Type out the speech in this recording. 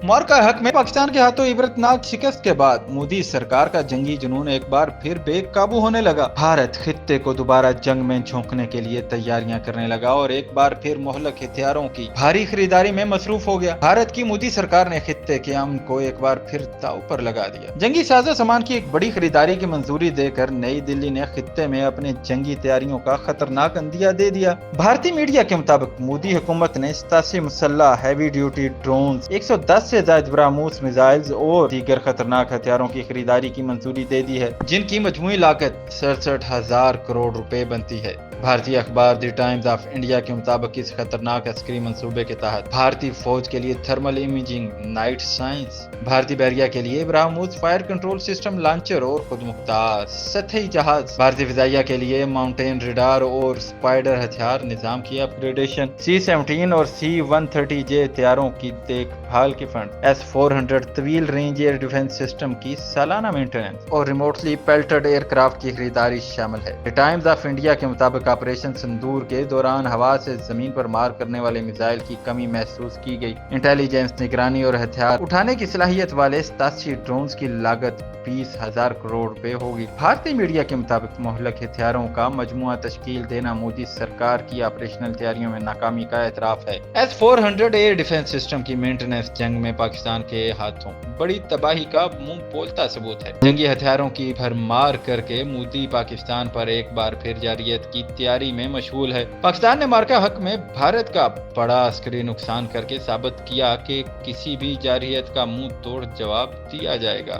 मार्का हक में पाकिस्तान के हाथों इबरतनाक शिकस्त के बाद मोदी सरकार का जंगी जुनून एक बार फिर बेकाबू होने लगा। भारत खित्ते को दोबारा जंग में झोंकने के लिए तैयारियां करने लगा और एक बार फिर मोहलक हथियारों की भारी खरीदारी में मसरूफ हो गया। भारत की मोदी सरकार ने खित्ते के अमन को एक बार फिर दांव पर लगा दिया। जंगी साजो सामान की एक बड़ी खरीदारी की मंजूरी देकर नई दिल्ली ने खित्ते में अपने जंगी तैयारियों का खतरनाक अंदिया दे दिया। भारतीय मीडिया के मुताबिक मोदी हुकूमत ने 87 मुसल्लह हैवी ड्यूटी ड्रोन, 110 से ज्यादा ब्राह्मोस मिसाइल्स और दीगर खतरनाक हथियारों की खरीदारी की मंजूरी दे दी है, जिनकी मजमूई लागत 67,000 करोड़ रुपए बनती है। भारतीय अखबार द टाइम्स ऑफ इंडिया के मुताबिक इस खतरनाक अस्करी मंसूबे के तहत भारतीय फौज के लिए थर्मल इमेजिंग, नाइट साइंस, भारतीय बहरिया के लिए BrahMos fire control system launcher और खुदमुख्तार सतही जहाज, भारतीय फिजाइया के लिए माउंटेन रडार और स्पाइडर हथियार निजाम की अपग्रेडेशन, C-17 और C-130J हथियारों की देखभाल के फंड, S-400 तवील रेंज एयर डिफेंस सिस्टम की सालाना मेंटेनेंस और रिमोटली पेल्टेड एयरक्राफ्ट की खरीदारी शामिल है। द टाइम्स ऑफ इंडिया के मुताबिक ऑपरेशन सिंदूर के दौरान हवा से जमीन पर मार करने वाले मिसाइल की कमी महसूस की गई। इंटेलिजेंस, निगरानी और हथियार उठाने की सलाहियत वाले 87 ड्रोन की लागत 20,000 करोड़ रुपए होगी। भारतीय मीडिया के मुताबिक मोहलक हथियारों का मजमुआ तश्कील देना मोदी सरकार की ऑपरेशनल तैयारियों में नाकामी का एतराफ है। S-400 एयर डिफेंस सिस्टम की मेंटेनेंस जंग में पाकिस्तान के हाथों बड़ी तबाही का मुंह बोलता सबूत है। जंगी हथियारों की भरमार करके मोदी पाकिस्तान पर एक बार फिर जारियत की तैयारी में मशगूल है। पाकिस्तान ने मार्का हक में भारत का बड़ा अस्करी नुकसान करके साबित किया कि किसी भी जारियत का मुंह तोड़ जवाब दिया जाएगा।